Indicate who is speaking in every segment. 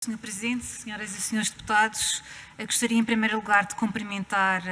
Speaker 1: Sr. Presidente, senhoras e senhores deputados, gostaria em primeiro lugar de cumprimentar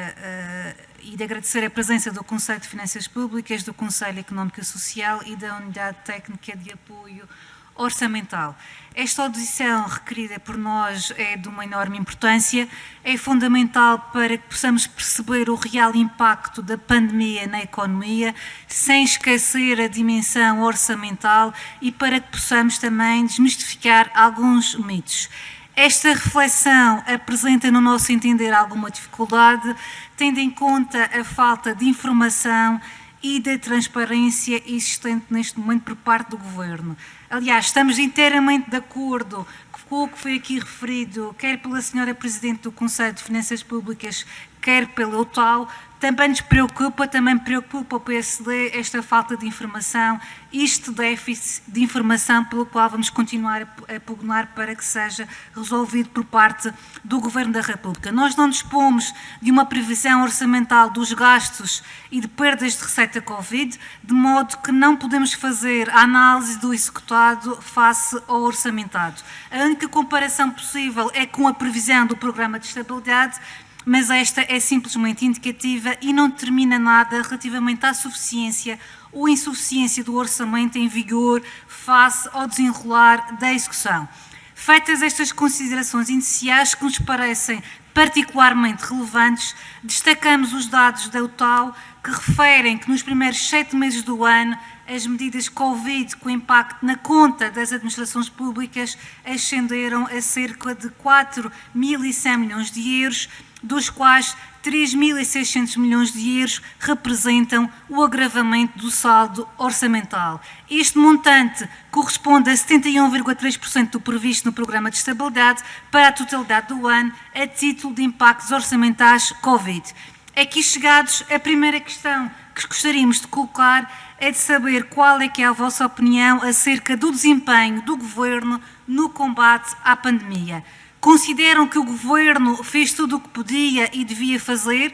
Speaker 1: e de agradecer a presença do Conselho de Finanças Públicas, do Conselho Económico e Social e da Unidade Técnica de Apoio Orçamental. Esta audição requerida por nós é de uma enorme importância, é fundamental para que possamos perceber o real impacto da pandemia na economia, sem esquecer a dimensão orçamental e para que possamos também desmistificar alguns mitos. Esta reflexão apresenta, no nosso entender, alguma dificuldade, tendo em conta a falta de informação e da transparência existente neste momento por parte do Governo. Aliás, estamos inteiramente de acordo com o que foi aqui referido, quer pela Sra. Presidente do Conselho de Finanças Públicas, quer pela UTAU. Também nos preocupa, também preocupa o PSD esta falta de informação, este déficit de informação pelo qual vamos continuar a pugnar para que seja resolvido por parte do Governo da República. Nós não dispomos de uma previsão orçamental dos gastos e de perdas de receita Covid, de modo que não podemos fazer a análise do executado face ao orçamentado. A única comparação possível é com a previsão do Programa de Estabilidade, mas esta é simplesmente indicativa e não determina nada relativamente à suficiência ou insuficiência do orçamento em vigor face ao desenrolar da execução. Feitas estas considerações iniciais que nos parecem particularmente relevantes, destacamos os dados da UTAU que referem que nos primeiros 7 meses do ano as medidas Covid com impacto na conta das administrações públicas ascenderam a cerca de 4.100 milhões de euros, dos quais 3.600 milhões de euros representam o agravamento do saldo orçamental. Este montante corresponde a 71,3% do previsto no Programa de Estabilidade para a totalidade do ano, a título de impactos orçamentais Covid. Aqui chegados, a primeira questão que gostaríamos de colocar é de saber qual é que é a vossa opinião acerca do desempenho do Governo no combate à pandemia. Consideram que o Governo fez tudo o que podia e devia fazer?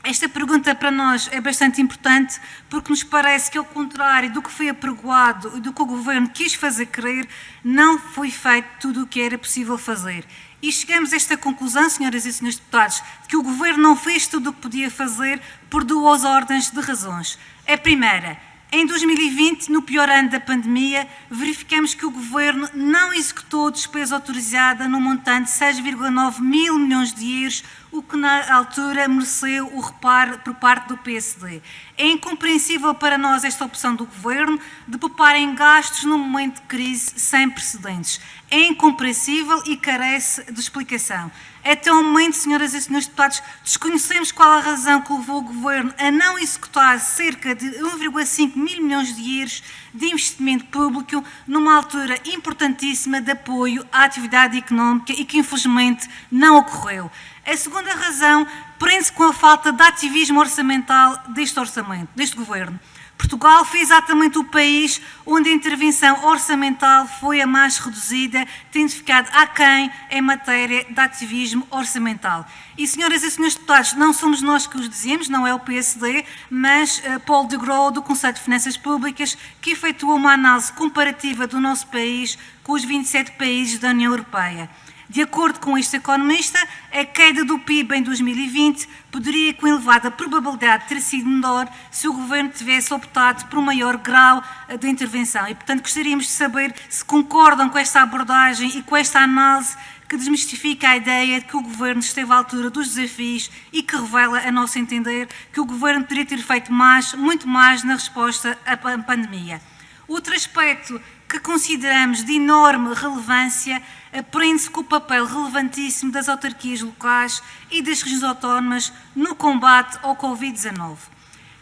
Speaker 1: Esta pergunta para nós é bastante importante porque nos parece que, ao contrário do que foi apregoado e do que o Governo quis fazer crer, não foi feito tudo o que era possível fazer. E chegamos a esta conclusão, senhoras e senhores deputados, que o Governo não fez tudo o que podia fazer por duas ordens de razões. A primeira: em 2020, no pior ano da pandemia, verificamos que o Governo não executou despesa autorizada no montante de 6,9 mil milhões de euros, o que na altura mereceu o reparo por parte do PSD. É incompreensível para nós esta opção do Governo de poupar em gastos num momento de crise sem precedentes. É incompreensível e carece de explicação. Até o momento, senhoras e senhores deputados, desconhecemos qual a razão que levou o Governo a não executar cerca de 1,5 mil milhões de euros de investimento público numa altura importantíssima de apoio à atividade económica e que infelizmente não ocorreu. A segunda razão prende-se com a falta de ativismo orçamental deste Governo. Portugal foi exatamente o país onde a intervenção orçamental foi a mais reduzida, tendo ficado aquém em matéria de ativismo orçamental. E, senhoras e senhores deputados, não somos nós que os dizemos, não é o PSD, mas Paul de Grau, do Conselho de Finanças Públicas, que efetuou uma análise comparativa do nosso país com os 27 países da União Europeia. De acordo com este economista, a queda do PIB em 2020 poderia, com elevada probabilidade, ter sido menor se o Governo tivesse optado por um maior grau de intervenção. E, portanto, gostaríamos de saber se concordam com esta abordagem e com esta análise que desmistifica a ideia de que o Governo esteve à altura dos desafios e que revela, a nosso entender, que o Governo poderia ter feito mais, muito mais, na resposta à pandemia. Outro aspecto que consideramos de enorme relevância prende-se com o papel relevantíssimo das autarquias locais e das regiões autónomas no combate ao Covid-19.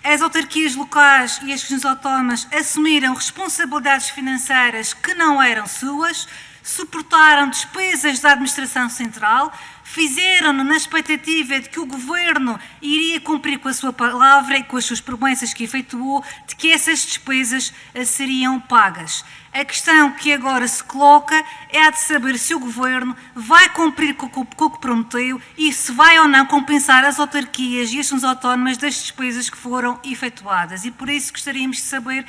Speaker 1: As autarquias locais e as regiões autónomas assumiram responsabilidades financeiras que não eram suas, suportaram despesas da administração central, fizeram-no na expectativa de que o Governo iria cumprir com a sua palavra e com as suas promessas que efetuou, de que essas despesas seriam pagas. A questão que agora se coloca é a de saber se o Governo vai cumprir com o que prometeu e se vai ou não compensar as autarquias e as regiões autónomas das despesas que foram efetuadas. E por isso gostaríamos de saber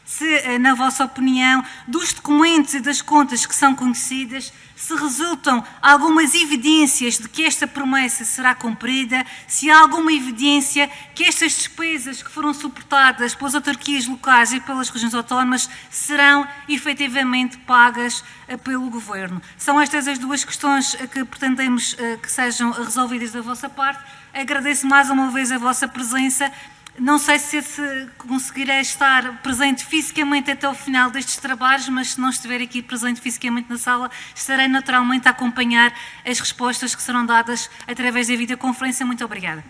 Speaker 1: se, na vossa opinião, dos documentos e das contas que são conhecidas, se resultam algumas evidências de que esta promessa será cumprida, se há alguma evidência que estas despesas que foram suportadas pelas autarquias locais e pelas regiões autónomas serão efetivamente pagas pelo Governo. São estas as duas questões que pretendemos que sejam resolvidas da vossa parte. Agradeço mais uma vez a vossa presença. Não sei se conseguirei estar presente fisicamente até o final destes trabalhos, mas se não estiver aqui presente fisicamente na sala, estarei naturalmente a acompanhar as respostas que serão dadas através da videoconferência. Muito obrigada.